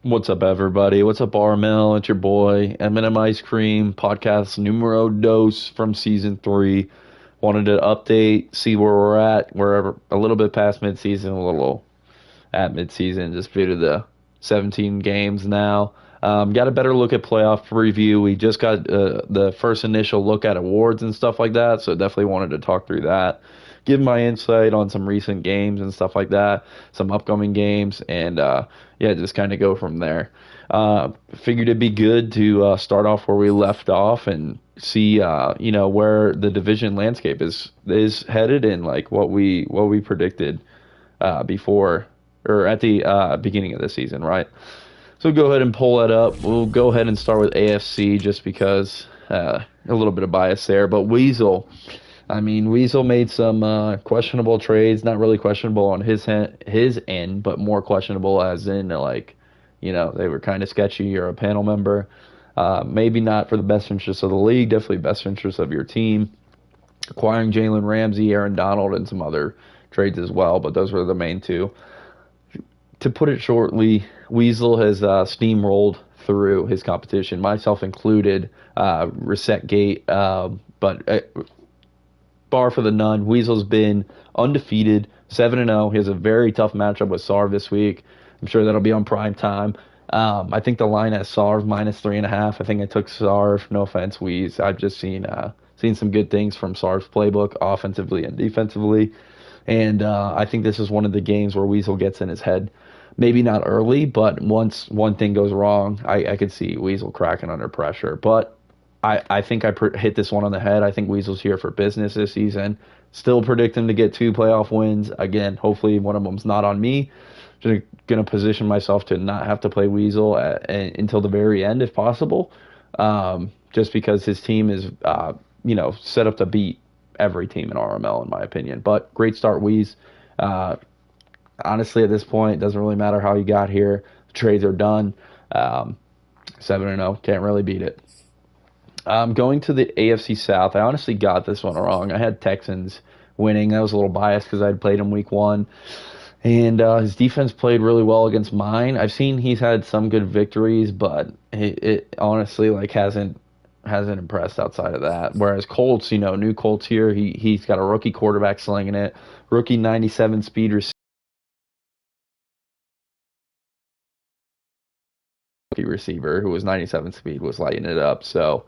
What's up, everybody? What's up, RML? It's your boy, M&M Ice Cream, podcast numero dos from season 3. Wanted to update, see where we're at. We're a little bit past midseason, a little at midseason, just due to the 17 games now. Got a better look at playoff review. We just got the first initial look at awards and stuff like that, so definitely wanted to talk through that. Give my insight on some recent games and stuff like that, some upcoming games, and yeah, just kind of go from there. Figured it'd be good to start off where we left off and see, where the division landscape is headed and like what we predicted before or at the beginning of the season, right? So go ahead and pull that up. We'll go ahead and start with AFC just because a little bit of bias there. But Weasel made some questionable trades. Not really questionable on his end, but more questionable as in they were kind of sketchy. You're a panel member. Maybe not for the best interest of the league. Definitely best interest of your team. Acquiring Jalen Ramsey, Aaron Donald, and some other trades as well. But those were the main two. To put it shortly, Weasel has steamrolled through his competition, myself included. Reset gate, but bar for the none. Weasel's been undefeated, 7-0. He has a very tough matchup with Sarv this week. I'm sure that'll be on prime time. I think the line at Sarv -3.5. I think I took Sarv. No offense, Weez. I've just seen some good things from Sarv's playbook, offensively and defensively. And I think this is one of the games where Weasel gets in his head. Maybe not early, but once one thing goes wrong, I could see Weasel cracking under pressure. But I think hit this one on the head. I think Weasel's here for business this season. Still predict him to get 2 playoff wins. Again, hopefully one of them's not on me. Just going to position myself to not have to play Weasel until the very end if possible. Just because his team is, set up to beat every team in RML, in my opinion. But great start, Weez. Honestly, at this point, it doesn't really matter how you got here. The trades are done. 7-0, can't really beat it. Going to the AFC South, I honestly got this one wrong. I had Texans winning. That was a little biased because I'd played him week 1. And his defense played really well against mine. I've seen he's had some good victories, but it honestly hasn't impressed outside of that. Whereas Colts, new Colts here, he's got a rookie quarterback slinging it, rookie 97 speed receiver who was 97 speed was lighting it up. So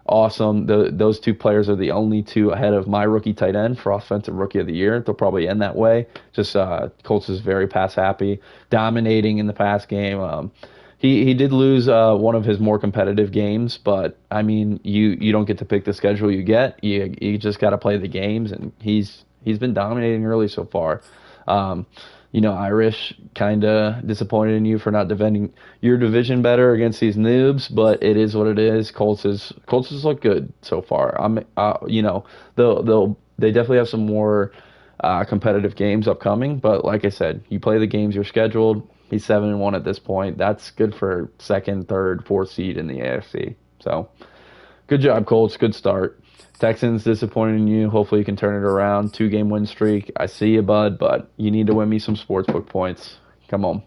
awesome. Those two players are the only two ahead of my rookie tight end for offensive rookie of the year. They'll probably end that way. Just Colts is very pass happy, dominating in the pass game. He did lose one of his more competitive games, but I mean, you don't get to pick the schedule you get. You just got to play the games, and he's been dominating early so far. Irish kind of disappointed in you for not defending your division better against these noobs, but it is what it is. Colts has look good so far. They definitely have some more competitive games upcoming, but like I said, you play the games you're scheduled. He's 7-1 at this point. That's good for second, third, fourth seed in the AFC. So, good job, Colts. Good start. Texans disappointed in you. Hopefully you can turn it around. 2-game win streak. I see you, bud, but you need to win me some sportsbook points. Come on.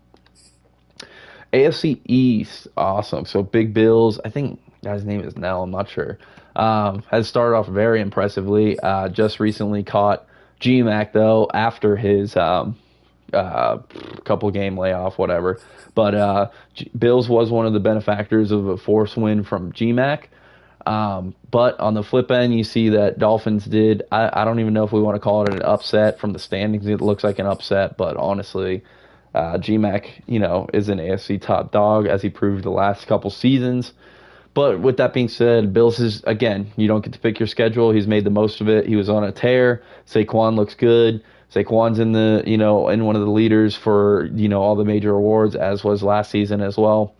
AFC East. Awesome. So Big Bills. I think guy's name is Nell. I'm not sure. Has started off very impressively. Just recently caught GMAC, though, after his couple game layoff, whatever. But Bills was one of the benefactors of a forced win from GMAC. But on the flip end, you see that Dolphins did. I don't even know if we want to call it an upset from the standings. It looks like an upset, but honestly, GMAC, is an AFC top dog as he proved the last couple seasons. But with that being said, Bills is, again, you don't get to pick your schedule. He's made the most of it. He was on a tear. Saquon looks good. Saquon's in in one of the leaders for, all the major awards, as was last season as well.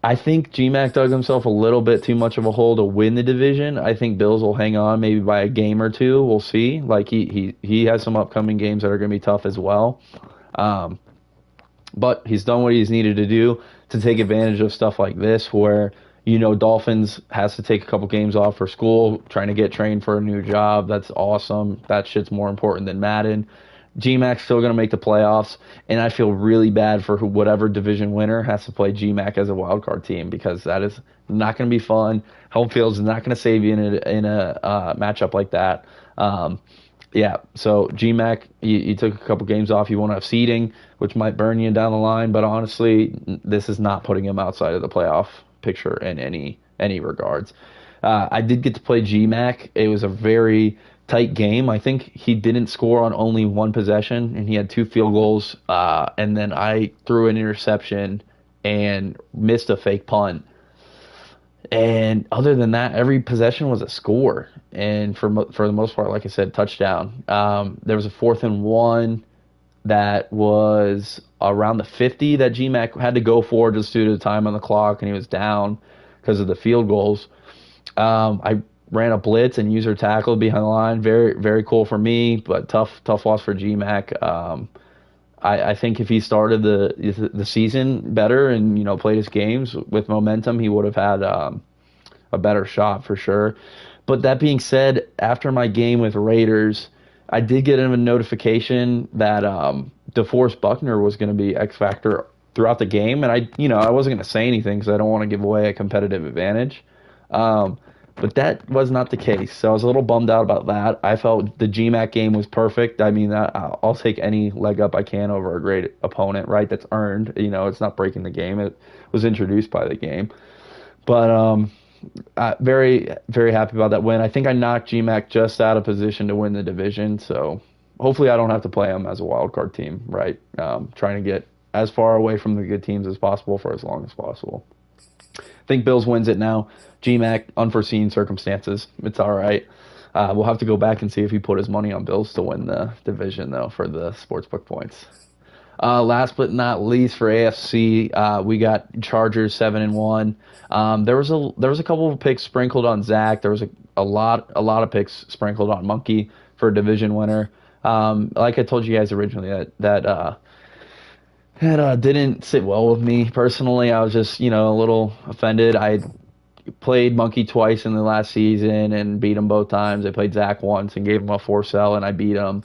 I think GMAC dug himself a little bit too much of a hole to win the division. I think Bills will hang on maybe by a game or two. We'll see. Like he has some upcoming games that are going to be tough as well. But he's done what he's needed to do to take advantage of stuff like this where, Dolphins has to take a couple games off for school, trying to get trained for a new job. That's awesome. That shit's more important than Madden. GMAC's still going to make the playoffs, and I feel really bad for whatever division winner has to play GMAC as a wild card team because that is not going to be fun. Home field is not going to save you in a matchup like that. Yeah, so GMAC, you took a couple games off. You won't have seeding, which might burn you down the line, but honestly, this is not putting him outside of the playoff picture in any regards. I did get to play GMAC. It was a very tight game. I think he didn't score on only one possession, and he had 2 field goals. And then I threw an interception and missed a fake punt. And other than that, every possession was a score. And for the most part, like I said, touchdown. There was a 4th and 1 that was around the 50 that GMAC had to go for just due to the time on the clock, and he was down because of the field goals. I ran a blitz and user tackle behind the line. Very, very cool for me, but tough loss for GMAC. I think if he started the season better and played his games with momentum, he would have had a better shot for sure. But that being said, after my game with Raiders, I did get a notification that DeForest Buckner was going to be X factor throughout the game, and I wasn't going to say anything because I don't want to give away a competitive advantage. But that was not the case, so I was a little bummed out about that. I felt the GMAC game was perfect. I mean, I'll take any leg up I can over a great opponent, right? That's earned. It's not breaking the game. It was introduced by the game. But very, very happy about that win. I think I knocked GMAC just out of position to win the division, so hopefully I don't have to play them as a wild card team, right? Trying to get as far away from the good teams as possible for as long as possible. I think Bills wins it now. GMAC, unforeseen circumstances. It's all right. We'll have to go back and see if he put his money on Bills to win the division, though, for the sportsbook points. Last but not least for AFC, we got Chargers 7-1. There was a couple of picks sprinkled on Zach. There was a lot of picks sprinkled on Monkey for a division winner. Like I told you guys originally, that didn't sit well with me personally. I was just a little offended. I played Monkey twice in the last season and beat him both times. I played Zach once and gave him a 4-sell, and I beat him.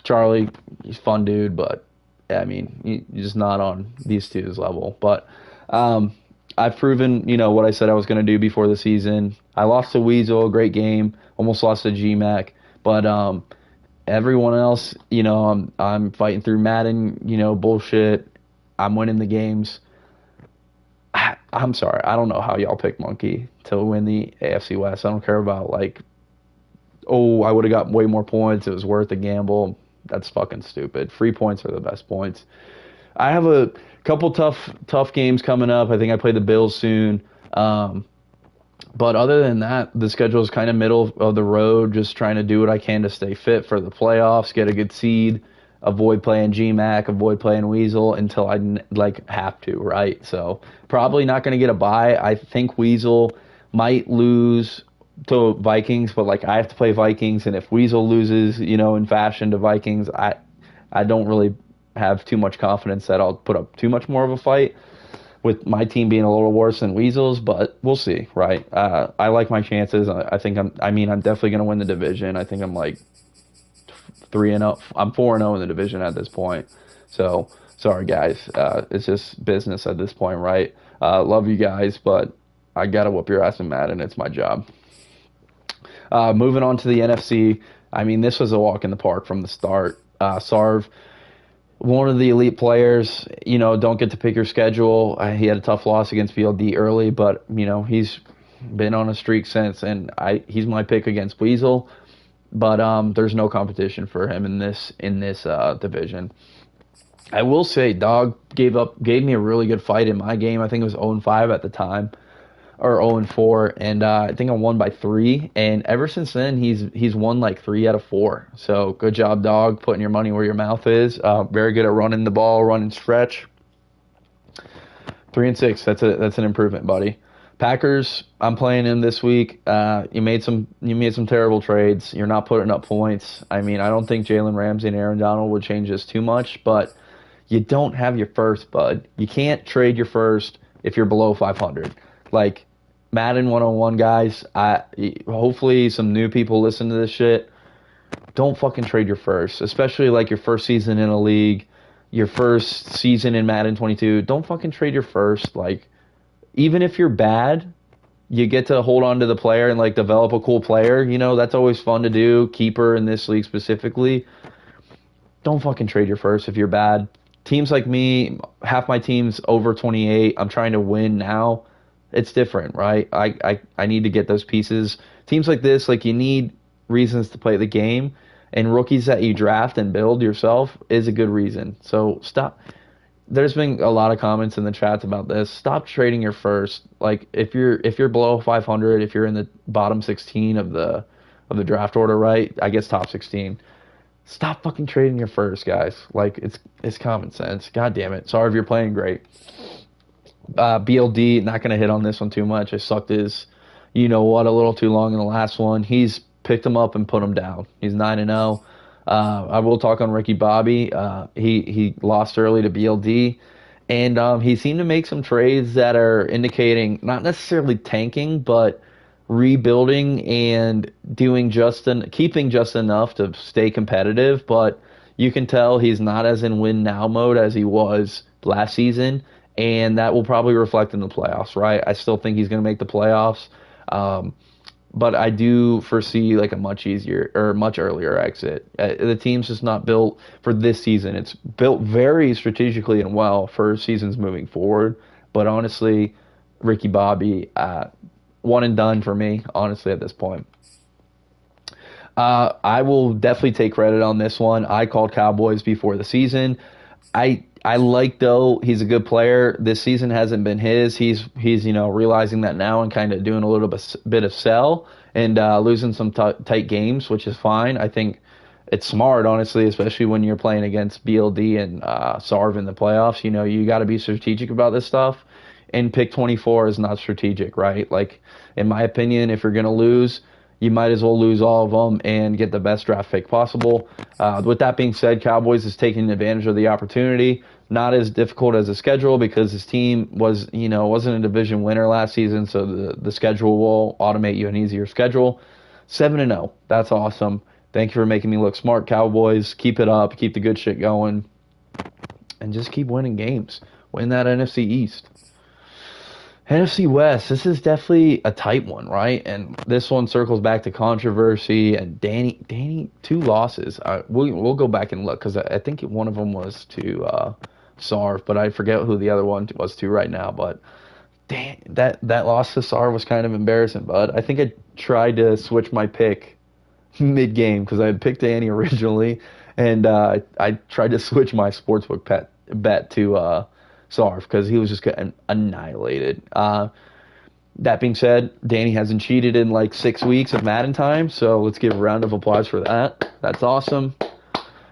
Charlie, he's a fun dude, but I mean, he's just not on these two's level. But I've proven, what I said I was going to do before the season. I lost to Weasel, great game. Almost lost to GMAC, but everyone else, I'm fighting through Madden, bullshit. I'm winning the games. I'm sorry. I don't know how y'all picked Monkey to win the AFC West. I don't care about I would have got way more points. It was worth the gamble. That's fucking stupid. Free points are the best points. I have a couple tough games coming up. I think I play the Bills soon. But other than that, the schedule is kind of middle of the road, just trying to do what I can to stay fit for the playoffs, get a good seed, avoid playing GMAC, avoid playing Weasel until I have to, right? So probably not going to get a bye. I think Weasel might lose to Vikings, but I have to play Vikings, and if Weasel loses, in fashion to Vikings, I don't really have too much confidence that I'll put up too much more of a fight with my team being a little worse than Weasel's, but we'll see, right? I like my chances. I think I'm definitely going to win the division. I think I'm 3-0. I'm 4-0 in the division at this point. So sorry guys. It's just business at this point, right? Love you guys, but I got to whoop your ass in Madden. It's my job. Moving on to the NFC. I mean, this was a walk in the park from the start. Sarv, one of the elite players, don't get to pick your schedule. He had a tough loss against BLD early, but, he's been on a streak since, and he's my pick against Weasel. But there's no competition for him in this division. I will say, Dog gave me a really good fight in my game. I think it was 0-5 at the time, or 0-4, and I think I won by 3. And ever since then, he's won 3 out of 4. So good job, Dog, putting your money where your mouth is. Very good at running the ball, running stretch. 3-6. That's an improvement, buddy. Packers, I'm playing him this week. You made some terrible trades. You're not putting up points. I mean, I don't think Jalen Ramsey and Aaron Donald would change this too much, but you don't have your first, bud. You can't trade your first if you're below 500. Madden 101, guys. Hopefully some new people listen to this shit. don't fucking trade your first, especially like your first season in a league, your first season in Madden 22. Don't fucking trade your first. Like, even if you're bad, you get to hold on to the player and like develop a cool player. You know, that's always fun to do. Keeper in this league specifically. Don't fucking trade your first if you're bad. Teams like me, half my team's over 28. I'm trying to win now. It's different, right? I need to get those pieces. Teams like this, like you need reasons to play the game, and rookies that you draft and build yourself is a good reason. So stop. There's been a lot of comments in the chats about this. Stop trading your first. Like if you're below 500, if you're in the bottom 16 of the draft order, right? I guess top 16. Stop fucking trading your first, guys. Like it's common sense. God damn it. Sorry if you're playing great. BLD, not gonna hit on this one too much. I sucked his, you know what, a little too long in the last one. He's picked him up and put him down. He's 9-0. I will talk on Ricky Bobby. He lost early to BLD, and he seemed to make some trades that are indicating not necessarily tanking, but rebuilding and keeping just enough to stay competitive. But you can tell he's not as in win now mode as he was last season, and that will probably reflect in the playoffs, right? I still think he's going to make the playoffs. But I do foresee like a much easier or much earlier exit. The team's just not built for this season. It's built very strategically and well for seasons moving forward. But honestly, Ricky Bobby, one and done for me, honestly, at this point. I will definitely take credit on this one. I called Cowboys before the season. I like, though, he's a good player. This season hasn't been his. He's realizing that now and kind of doing a little bit of sell and losing some tight games, which is fine. I think it's smart, honestly, especially when you're playing against BLD and Sarv in the playoffs. You know, you got to be strategic about this stuff. And pick 24 is not strategic, right? Like, in my opinion, if you're going to lose, you might as well lose all of them and get the best draft pick possible. With that being said, Cowboys is taking advantage of the opportunity. Not as difficult as the schedule because his team wasn't a division winner last season, so the schedule will automate you an easier schedule. 7-0. That's awesome. Thank you for making me look smart, Cowboys. Keep it up. Keep the good shit going. And just keep winning games. Win that NFC East. NFC West, this is definitely a tight one, right? And this one circles back to controversy. And Danny, 2 losses. We'll go back and look because I think one of them was to Sarv, but I forget who the other one was to right now. But that loss to Sarv was kind of embarrassing, bud. I think I tried to switch my pick mid-game because I had picked Danny originally, and I tried to switch my sportsbook bet to Sarv because he was just getting annihilated. That being said, Danny hasn't cheated in like 6 weeks of Madden time, so let's give a round of applause for that. That's awesome.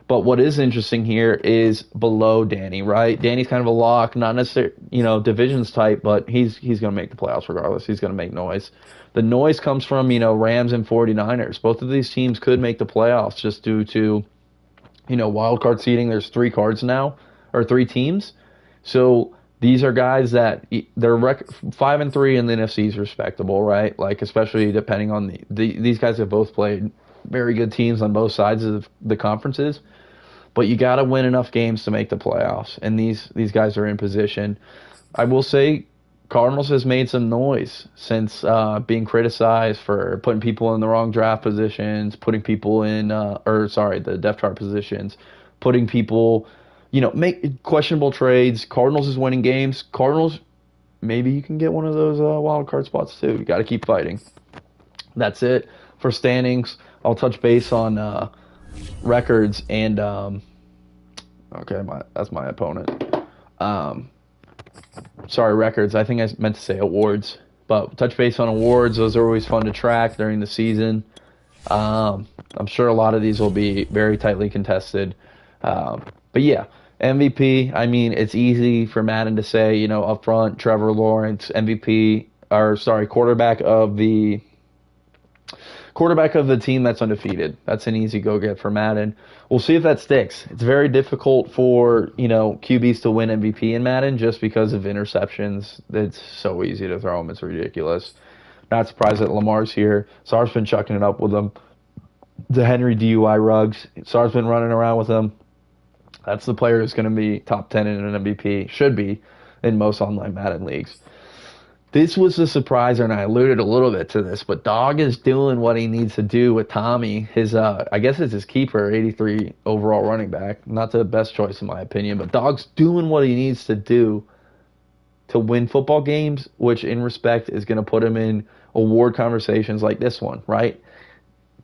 But what is interesting here is below Danny, right? Danny's kind of a lock, not necessarily, divisions type, but he's going to make the playoffs regardless. He's going to make noise. The noise comes from, Rams and 49ers. Both of these teams could make the playoffs just due to, wild card seeding. There's 3 cards now, or 3 teams. So these are guys that they're 5-3 in the NFC is respectable, right? Like, especially depending on these guys have both played very good teams on both sides of the conferences. But you got to win enough games to make the playoffs, and these guys are in position. I will say Cardinals has made some noise since being criticized for putting people in the wrong draft positions, putting people in, the depth chart positions, putting people, make questionable trades. Cardinals is winning games. Cardinals, maybe you can get one of those wild card spots too. You got to keep fighting. That's it for standings. I'll touch base on records and that's my opponent. Records. I think I meant to say awards, but touch base on awards. Those are always fun to track during the season. I'm sure a lot of these will be very tightly contested. But yeah, MVP. I mean, it's easy for Madden to say, up front, Trevor Lawrence, quarterback of the team that's undefeated. That's an easy go get for Madden. We'll see if that sticks. It's very difficult for, QBs to win MVP in Madden just because of interceptions. It's so easy to throw them. It's ridiculous. Not surprised that Lamar's here. Sar's been chucking it up with them. the Henry DUI rugs. Sar's been running around with him. That's the player who's going to be top 10 in an MVP. Should be in most online Madden leagues. This was a surprise, and I alluded a little bit to this, but Dog is doing what he needs to do with Tommy. His, I guess it's his keeper, 83 overall running back. Not the best choice in my opinion, but Dog's doing what he needs to do to win football games, which in respect is going to put him in award conversations like this one, right?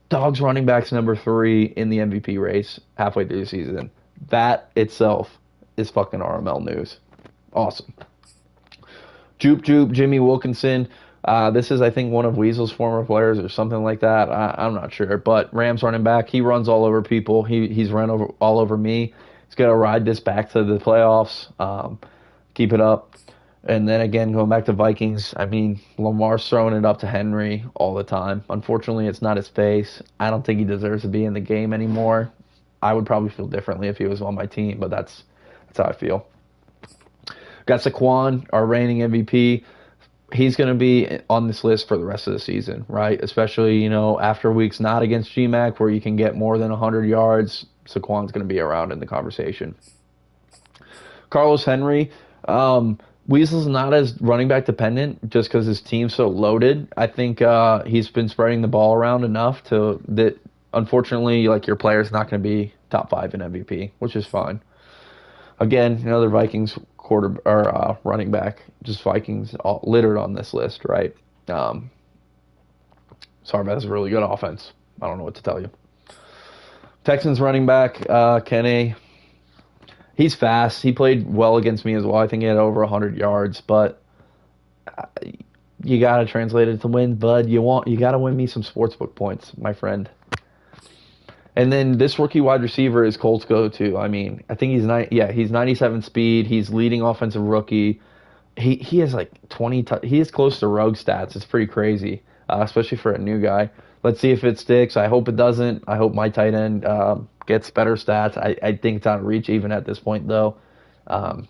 Dog's running back's number 3 in the MVP race halfway through the season. That itself is fucking RML news. Awesome. Jupe, Jimmy Wilkinson. This is, I think, one of Weasel's former players or something like that. I'm not sure. But Rams running back, he runs all over people. He's run all over me. He's got to ride this back to the playoffs. Keep it up. And then again, going back to Vikings, I mean, Lamar's throwing it up to Henry all the time. Unfortunately, it's not his face. I don't think he deserves to be in the game anymore. I would probably feel differently if he was on my team, but that's how I feel. Got Saquon, our reigning MVP. He's going to be on this list for the rest of the season, right? Especially, after weeks not against GMAC where you can get more than 100 yards, Saquon's going to be around in the conversation. Carlos Henry, Weasel's not as running back dependent just because his team's so loaded. I think he's been spreading the ball around enough that unfortunately, like, your player's not going to be top 5 in MVP, which is fine. Again, another Vikings running back, just Vikings all littered on this list, right? Sorry, that's a really good offense. I don't know what to tell you. Texans running back, Kenny. He's fast. He played well against me as well. I think he had over 100 yards, but you got to translate it to win, bud. You got to win me some sportsbook points, my friend. And then this rookie wide receiver is Colts go-to. I mean, I think he's 97 speed. He's leading offensive rookie. He has like 20. He is close to rogue stats. It's pretty crazy, especially for a new guy. Let's see if it sticks. I hope it doesn't. I hope my tight end gets better stats. I think it's out of reach even at this point, though,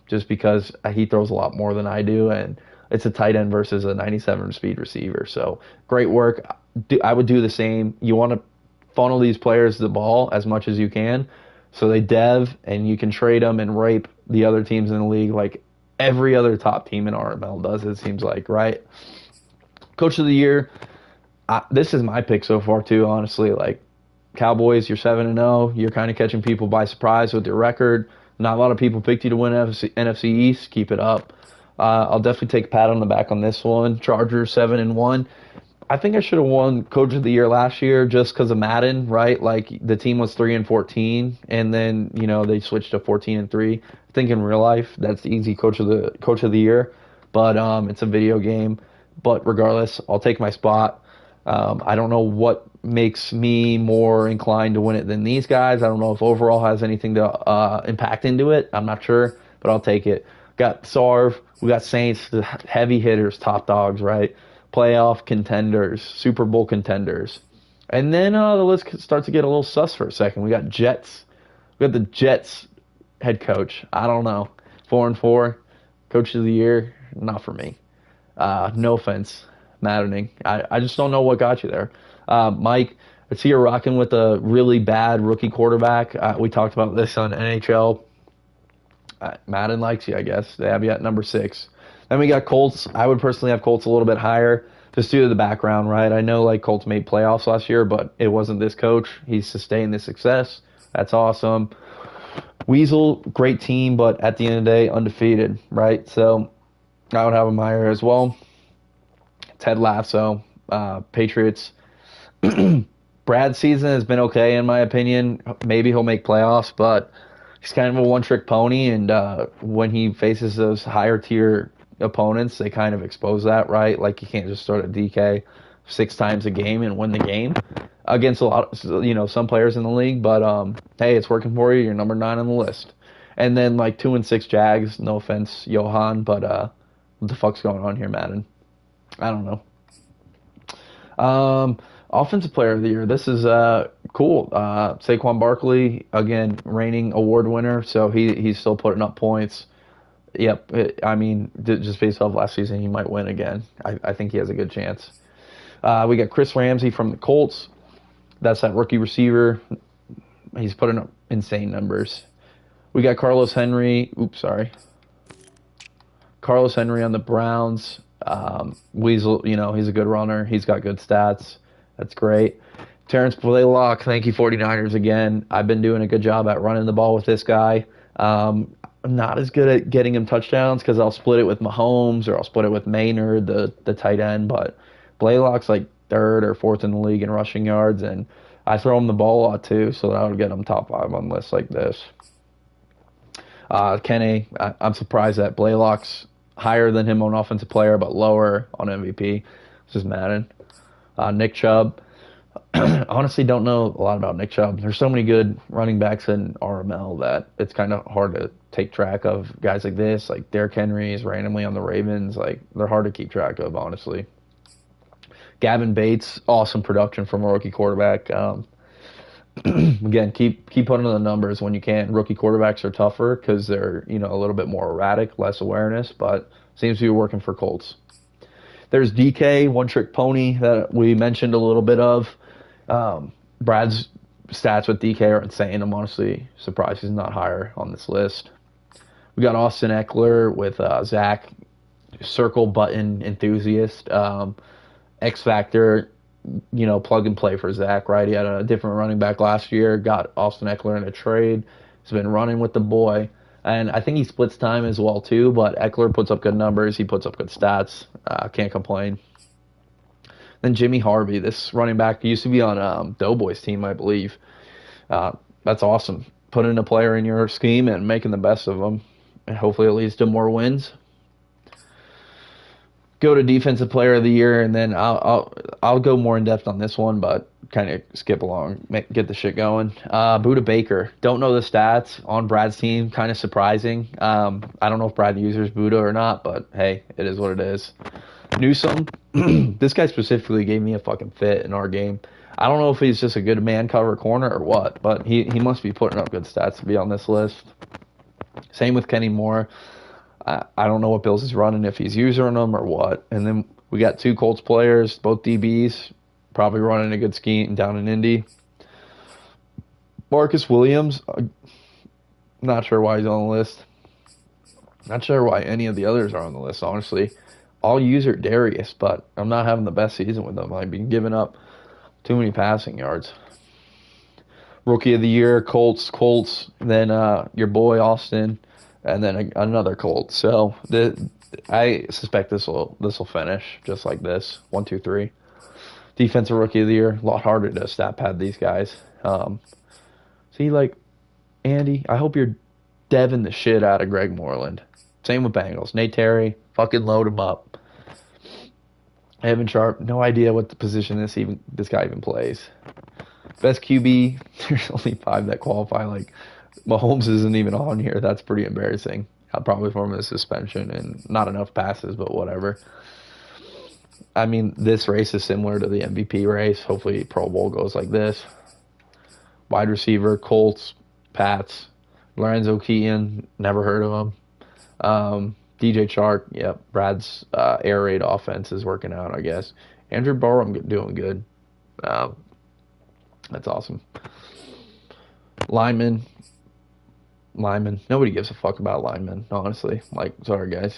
just because he throws a lot more than I do, and it's a tight end versus a 97 speed receiver. So great work. I would do the same. You want to funnel these players the ball as much as you can so they dev and you can trade them and rape the other teams in the league like every other top team in RML does, it seems like, right? Coach of the year, this is my pick so far too, honestly. Like, Cowboys, you're 7-0. You're kind of catching people by surprise with your record. Not a lot of people picked you to win NFC East. Keep it up. I'll definitely take a pat on the back on this one. Chargers 7-1. I think I should have won Coach of the Year last year just because of Madden, right? Like, the team was 3-14, and then they switched to 14-3. I think in real life that's the easy Coach of the Year, but it's a video game. But regardless, I'll take my spot. I don't know what makes me more inclined to win it than these guys. I don't know if overall has anything to impact into it. I'm not sure, but I'll take it. Got Sarv. We got Saints, the heavy hitters, top dogs, right? Playoff contenders, Super Bowl contenders. And then the list starts to get a little sus for a second. We got Jets. We got the Jets head coach. I don't know. 4-4. Coach of the Year, not for me. No offense, maddening. I just don't know what got you there. Mike, I see you're rocking with a really bad rookie quarterback. We talked about this on NHL. Madden likes you, I guess. They have you at number 6. Then we got Colts. I would personally have Colts a little bit higher just due to the background, right? I know like Colts made playoffs last year, but it wasn't this coach. He's sustained this success. That's awesome. Weasel, great team, but at the end of the day, undefeated, right? So I would have him higher as well. Ted Lasso, Patriots. Brad's season has been okay in my opinion. Maybe he'll make playoffs, but he's kind of a one-trick pony, and when he faces those higher-tier opponents, they kind of expose that, right? Like, you can't just start a DK 6 times a game and win the game against a lot of, some players in the league, but hey, it's working for you. You're number 9 on the list. And then, like, 2-6 Jags, no offense, Johan, but what the fuck's going on here, Madden? I don't know. Offensive Player of the Year. This is cool. Saquon Barkley, again, reigning award winner, so he's still putting up points. Yep, just based off last season, he might win again. I think he has a good chance. We got Chris Ramsey from the Colts. That's that rookie receiver. He's putting up insane numbers. We got Carlos Henry. Carlos Henry on the Browns. Weasel, he's a good runner. He's got good stats. That's great. Terrence Blaylock, thank you 49ers again. I've been doing a good job at running the ball with this guy. I'm not as good at getting him touchdowns because I'll split it with Mahomes or I'll split it with Maynard, the tight end. But Blaylock's like third or fourth in the league in rushing yards, and I throw him the ball a lot too, so that would get him top 5 on lists like this. Kenny, I'm surprised that Blaylock's higher than him on offensive player, but lower on MVP. This is Madden. Nick Chubb. Honestly, don't know a lot about Nick Chubb. There's so many good running backs in RML that it's kind of hard to take track of guys like this. Like Derrick Henry is randomly on the Ravens. Like they're hard to keep track of, honestly. Gavin Bates, awesome production from a rookie quarterback. Again, keep putting on the numbers when you can. Rookie quarterbacks are tougher because they're a little bit more erratic, less awareness, but seems to be working for Colts. There's DK, one trick pony that we mentioned a little bit of. Brad's stats with DK are insane. I'm honestly surprised he's not higher on this list. We got Austin Eckler with Zach, circle button enthusiast. X Factor, plug and play for Zach, right? He had a different running back last year, got Austin Eckler in a trade. He's been running with the boy. And I think he splits time as well, too, but Eckler puts up good numbers. He puts up good stats. Can't complain. Then Jimmy Harvey, this running back used to be on Doughboy's team, I believe. That's awesome. Putting a player in your scheme and making the best of them. And hopefully it leads to more wins. Go to Defensive Player of the Year, and then I'll go more in depth on this one, but kind of skip along, get the shit going. Buda Baker, don't know the stats on Brad's team, kind of surprising. I don't know if Brad uses Buda or not, but hey, it is what it is. Newsome, this guy specifically gave me a fucking fit in our game. I don't know if he's just a good man cover corner or what, but he must be putting up good stats to be on this list. Same with Kenny Moore. I don't know what Bills is running, if he's using them or what. And then we got 2 Colts players, both DBs, probably running a good scheme down in Indy. Marcus Williams, not sure why he's on the list. Not sure why any of the others are on the list, honestly. I'll use Darius, but I'm not having the best season with them. I've been giving up too many passing yards. Rookie of the Year, Colts, then your boy Austin, and then another Colt. So I suspect this will finish just like this. 1, 2, 3. Defensive Rookie of the Year. A lot harder to stat pad these guys. See, like Andy, I hope you're deving the shit out of Greg Moreland. Same with Bengals. Nate Terry, fucking load him up. Evan Sharp, no idea what the position this guy even plays. Best QB, there's only 5 that qualify. Like Mahomes isn't even on here. That's pretty embarrassing. I'll probably form a suspension and not enough passes, but whatever. I mean, this race is similar to the MVP race. Hopefully Pro Bowl goes like this. Wide receiver, Colts, Pats, Lorenzo Keaton, never heard of him. DJ Chark, yep. Brad's air raid offense is working out, I guess. Andrew Barham doing good. That's awesome. Lineman. Nobody gives a fuck about linemen, honestly. Like, sorry, guys.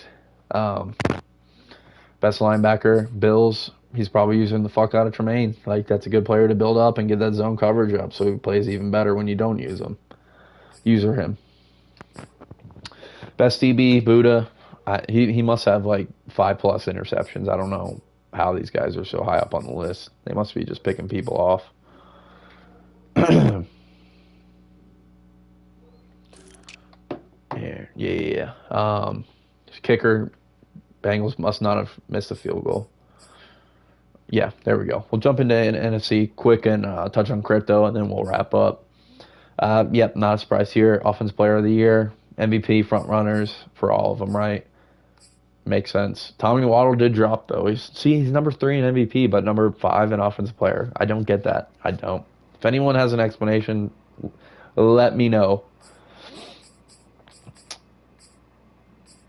Best linebacker, Bills. He's probably using the fuck out of Tremaine. Like, that's a good player to build up and get that zone coverage up so he plays even better when you don't use him. User him. Best DB, Buda. He must have like 5+ interceptions. I don't know how these guys are so high up on the list. They must be just picking people off. Yeah. Kicker, Bengals must not have missed a field goal. Yeah, there we go. We'll jump into NFC quick and touch on crypto, and then we'll wrap up. Yep, not a surprise here. Offensive Player of the Year, MVP, front runners for all of them, right? Makes sense. Tommy Waddle did drop, though. He's number 3 in MVP, but number 5 in Offensive Player. I don't get that. I don't. If anyone has an explanation, let me know.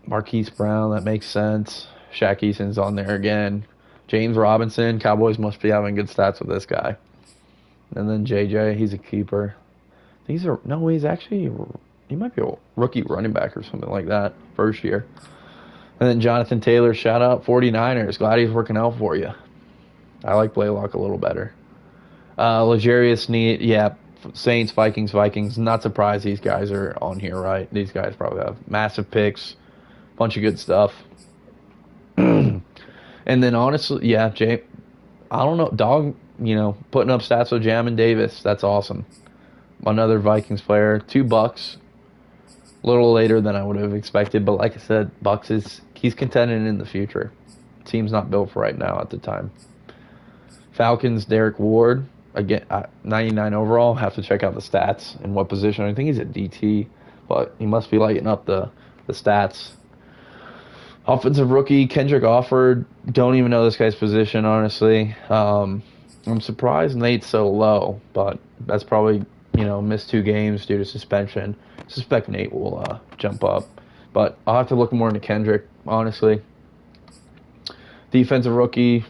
Marquise Brown, that makes sense. Shaq Eason's on there again. James Robinson, Cowboys must be having good stats with this guy. And then JJ, he's a keeper. He might be a rookie running back or something like that, first year. And then Jonathan Taylor, shout out 49ers. Glad he's working out for you. I like Blaylock a little better. L'Jarius Sneed, yeah, Saints, Vikings. Not surprised these guys are on here, right? These guys probably have massive picks, bunch of good stuff. And then honestly, yeah, Jay, I don't know, dog, putting up stats with Jamin Davis. That's awesome. Another Vikings player, $2. A little later than I would have expected, but like I said, he's contending in the future. Team's not built for right now at the time. Falcons, Derek Ward, again, 99 overall. Have to check out the stats and what position. I think he's a DT, but he must be lighting up the stats. Offensive rookie, Kendrick Offord. Don't even know this guy's position, honestly. I'm surprised Nate's so low, but that's probably, missed 2 games due to suspension. Suspect Nate will jump up. But I'll have to look more into Kendrick, honestly. Defensive rookie,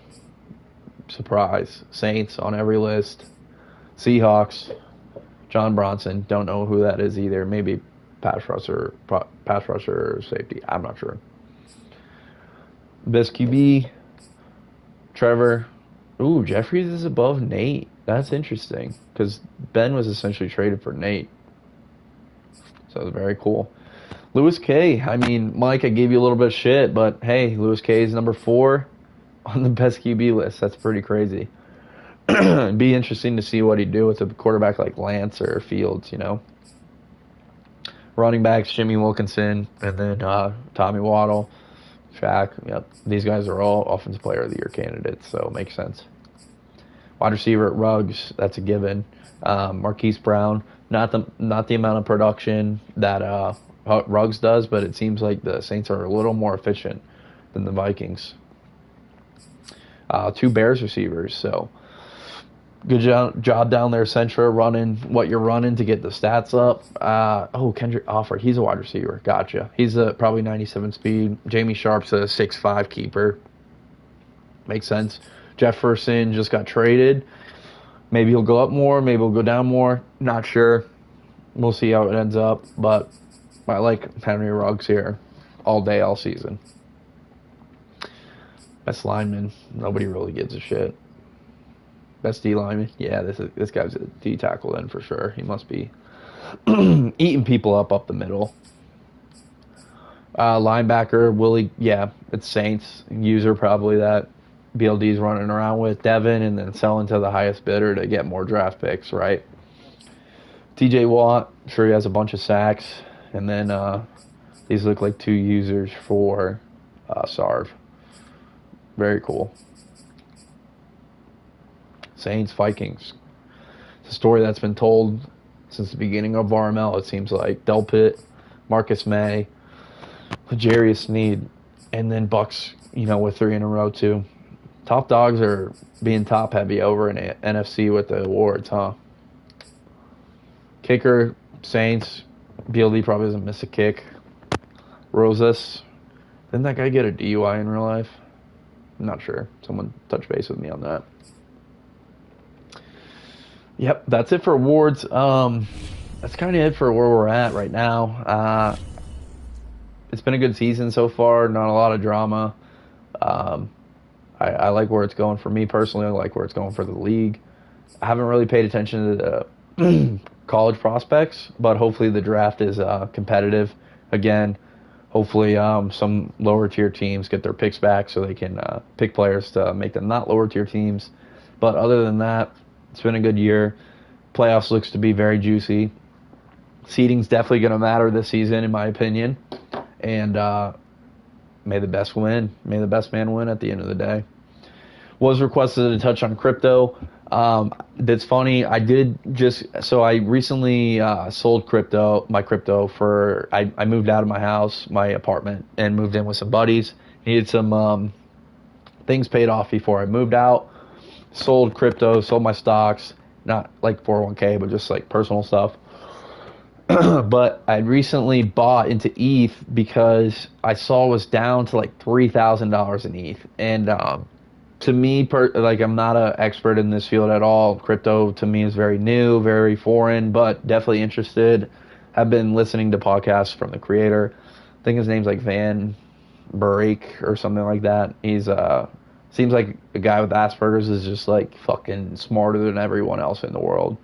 surprise. Saints on every list. Seahawks, John Bronson. Don't know who that is either. Maybe pass rusher or safety. I'm not sure. Best QB, Trevor. Ooh, Jeffries is above Nate. That's interesting because Ben was essentially traded for Nate. So it's very cool. Lewis K. I mean, Mike, I gave you a little bit of shit, but hey, Lewis K is number 4 on the best QB list. That's pretty crazy. It'd be interesting to see what he'd do with a quarterback like Lance or Fields, Running backs, Jimmy Wilkinson, and then Tommy Waddle, Shaq. Yep, these guys are all Offensive Player of the Year candidates, so it makes sense. Wide receiver at Ruggs, that's a given. Marquise Brown, not the amount of production that Ruggs does, but it seems like the Saints are a little more efficient than the Vikings. 2 Bears receivers, so good job down there, Centra, running what you're running to get the stats up. Kendrick Offord, he's a wide receiver. Gotcha. He's probably 97 speed. Jamie Sharp's a 6'5 keeper. Makes sense. Jefferson just got traded. Maybe he'll go up more. Maybe he'll go down more. Not sure. We'll see how it ends up. But I like Henry Ruggs here all day, all season. Best lineman. Nobody really gives a shit. Best D lineman. Yeah, this guy's a D tackle then for sure. He must be eating people up the middle. Linebacker, Willie. Yeah, it's Saints. User probably that BLD's running around with. Devin, and then selling to the highest bidder to get more draft picks, right? TJ Watt, sure he has a bunch of sacks. And then these look like 2 users for Sarv. Very cool. Saints, Vikings. It's a story that's been told since the beginning of RML, it seems like. Delpit, Marcus May, L'Jarius Sneed, and then Bucks, with 3 in a row, too. Top dogs are being top heavy over in NFC with the awards, huh? Kicker, Saints. BLD probably doesn't miss a kick. Rosas. Didn't that guy get a DUI in real life? I'm not sure. Someone touch base with me on that. Yep, that's it for awards. That's kind of it for where we're at right now. It's been a good season so far. Not a lot of drama. I like where it's going for me personally. I like where it's going for the league. I haven't really paid attention to the college prospects, but hopefully the draft is competitive again. Hopefully some lower tier teams get their picks back so they can pick players to make them not lower tier teams. But other than that, it's been a good year. Playoffs looks to be very juicy. Seeding's definitely going to matter this season, in my opinion. And may the best win. May the best man win at the end of the day. Was requested to touch on crypto. That's funny. I recently sold my crypto for, I moved out of my house, my apartment, and moved in with some buddies. Needed some things paid off before I moved out. Sold crypto, sold my stocks, not like 401k, but just like personal stuff. But I recently bought into ETH because I saw it was down to like $3,000 in ETH. And to me, like I'm not an expert in this field at all. Crypto to me is very new, very foreign, but definitely interested. Have been listening to podcasts from the creator. I think his name's like Van Break or something like that. He's seems like a guy with Asperger's is just like fucking smarter than everyone else in the world.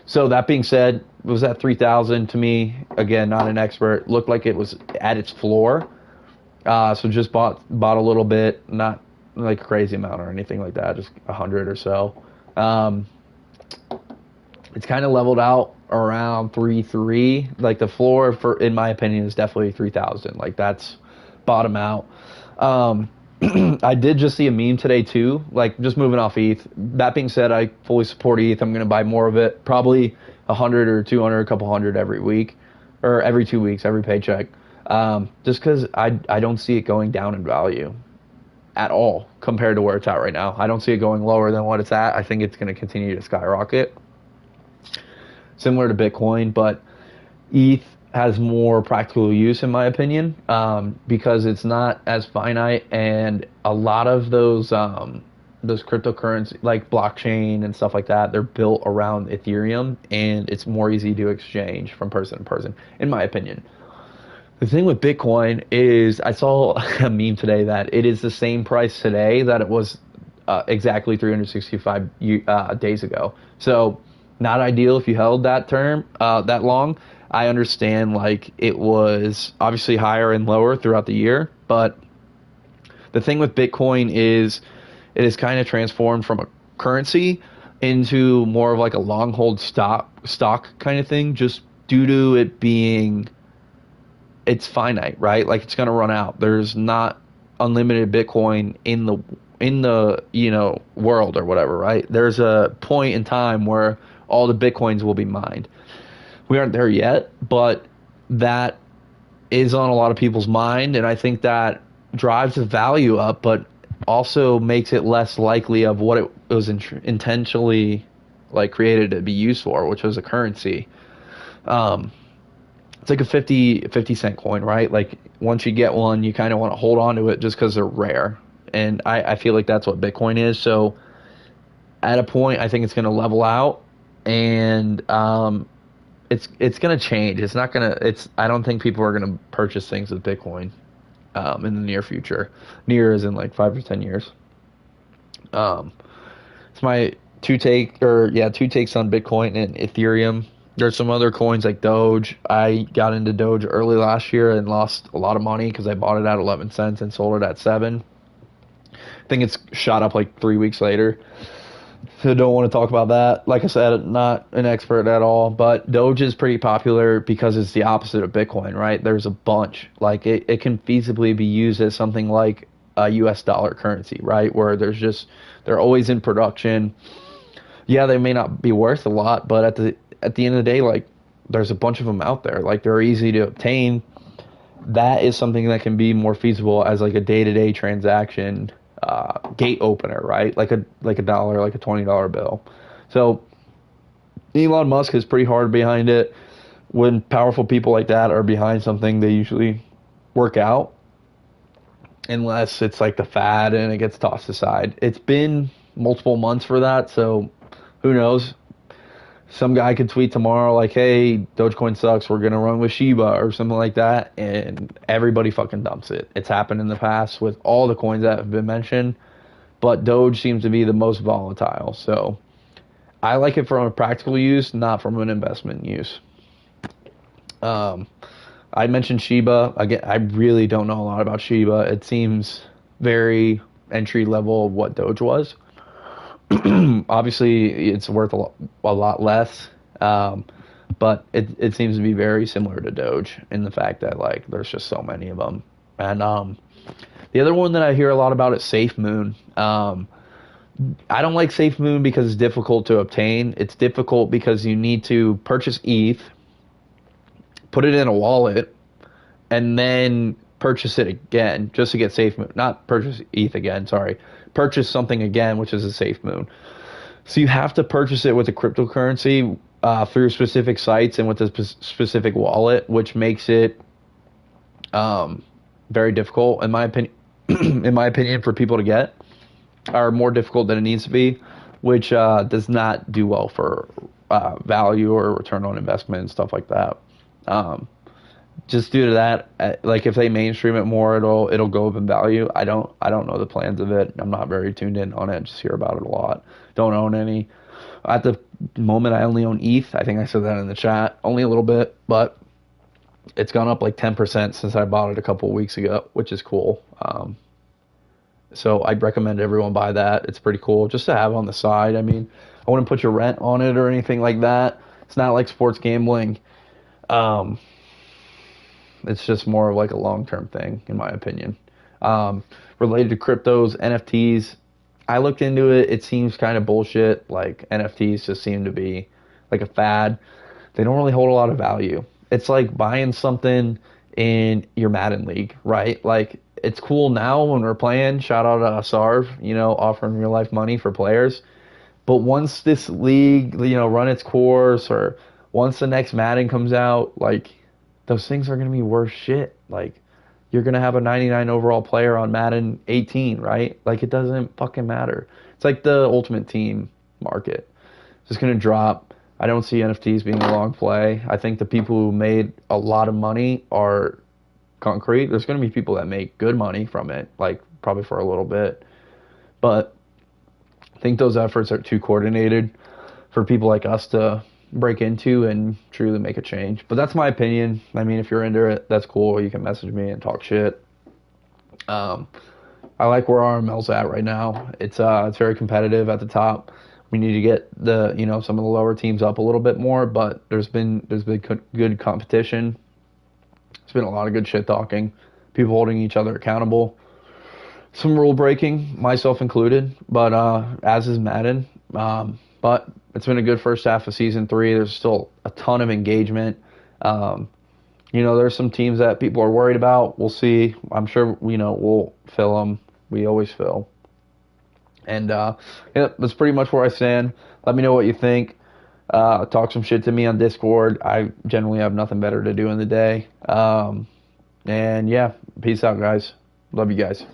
So that being said, was that 3,000 to me? Again, not an expert. Looked like it was at its floor. So just bought a little bit, not like a crazy amount or anything like that, just 100 or so. It's kind of leveled out around 3.3. Like the floor for, in my opinion, is definitely 3,000. Like that's bottom out. I did just see a meme today too, like just moving off ETH. That being said, I fully support ETH. I'm going to buy more of it, probably 100 or 200, a couple hundred every week, or every 2 weeks, every paycheck. Just because I don't see it going down in value at all compared to where it's at right now. I don't see it going lower than what it's at. I think it's going to continue to skyrocket, similar to Bitcoin, but ETH has more practical use in my opinion, because it's not as finite, and a lot of those cryptocurrency like blockchain and stuff like that, they're built around Ethereum, and it's more easy to exchange from person to person, in my opinion. The thing with Bitcoin is I saw a meme today that it is the same price today that it was exactly 365 days ago. So not ideal if you held that term that long. I understand like it was obviously higher and lower throughout the year, but the thing with Bitcoin is it is kind of transformed from a currency into more of like a long hold stock kind of thing, just due to it being, it's finite, right? Like it's going to run out. There's not unlimited Bitcoin in the world or whatever, right? There's a point in time where all the Bitcoins will be mined. We aren't there yet, but that is on a lot of people's mind, and I think that drives the value up, but also makes it less likely of what it was intentionally like created to be used for, which was a currency. It's like a 50 cent coin, right? Like once you get one, you kind of want to hold on to it just because they're rare. And I feel like that's what Bitcoin is. So at a point, I think it's going to level out, and it's going to change. It's not going to, I don't think people are going to purchase things with Bitcoin in the near future. Near as in like 5 to 10 years. It's my two takes on Bitcoin and Ethereum. There's some other coins like Doge. I got into Doge early last year and lost a lot of money because I bought it at 11 cents and sold it at 7. I think it's shot up like 3 weeks later. So don't want to talk about that. Like I said, not an expert at all, but Doge is pretty popular because it's the opposite of Bitcoin, right? There's a bunch. Like it can feasibly be used as something like a US dollar currency, right? Where they're always in production. Yeah, they may not be worth a lot, but at the end of the day, like there's a bunch of them out there. Like they're easy to obtain. That is something that can be more feasible as like a day-to-day transaction gate opener, right? Like a dollar, like a $20 bill. So Elon Musk is pretty hard behind it. When powerful people like that are behind something, they usually work out, unless it's like the fad and it gets tossed aside. It's been multiple months for that, so who knows? Some guy could tweet tomorrow like, hey, Dogecoin sucks, we're going to run with Shiba or something like that, and everybody fucking dumps it. It's happened in the past with all the coins that have been mentioned, but Doge seems to be the most volatile. So I like it from a practical use, not from an investment use. I mentioned Shiba. Again, I really don't know a lot about Shiba. It seems very entry level of what Doge was. Obviously, it's worth a lot less, but it seems to be very similar to Doge in the fact that like there's just so many of them. And the other one that I hear a lot about is SafeMoon. I don't like SafeMoon because it's difficult to obtain. It's difficult because you need to purchase ETH, put it in a wallet, and then purchase it again just to get SafeMoon. Not purchase ETH again, sorry. Purchase something again, which is a SafeMoon. So you have to purchase it with a cryptocurrency through specific sites and with a specific wallet, which makes it very difficult, in my opinion, for people to get. are more difficult than it needs to be, which does not do well for value or return on investment and stuff like that. Just due to that, like if they mainstream it more, it'll go up in value. I don't know the plans of it. I'm not very tuned in on it. Just hear about it a lot. Don't own any. At the moment, I only own ETH. I think I said that in the chat. Only a little bit, but it's gone up like 10% since I bought it a couple of weeks ago, which is cool. So I'd recommend everyone buy that. It's pretty cool just to have on the side. I mean, I wouldn't put your rent on it or anything like that. It's not like sports gambling. It's just more of like a long-term thing, in my opinion. Related to cryptos, NFTs, I looked into it. It seems kind of bullshit. Like NFTs just seem to be like a fad. They don't really hold a lot of value. It's like buying something in your Madden league, right? Like it's cool now when we're playing. Shout out to Sarv, offering real life money for players. But once this league, run its course, or once the next Madden comes out, like those things are going to be worth shit. Like you're going to have a 99 overall player on Madden 18, right? Like it doesn't fucking matter. It's like the Ultimate Team market. It's just going to drop. I don't see NFTs being a long play. I think the people who made a lot of money are concrete. There's going to be people that make good money from it, like probably for a little bit. But I think those efforts are too coordinated for people like us to break into and truly make a change. But that's my opinion. I mean, if you're into it, that's cool. You can message me and talk shit. I like where RML's at right now. It's very competitive at the top. We need to get some of the lower teams up a little bit more, but there's been good competition. There's been a lot of good shit talking, people holding each other accountable, some rule breaking, myself included, but as is Madden. But it's been a good first half of season 3. There's still a ton of engagement. There's some teams that people are worried about. We'll see. I'm sure we'll fill them. We always fill. And that's pretty much where I stand. Let me know what you think. Talk some shit to me on Discord. I generally have nothing better to do in the day. And yeah, peace out, guys. Love you guys.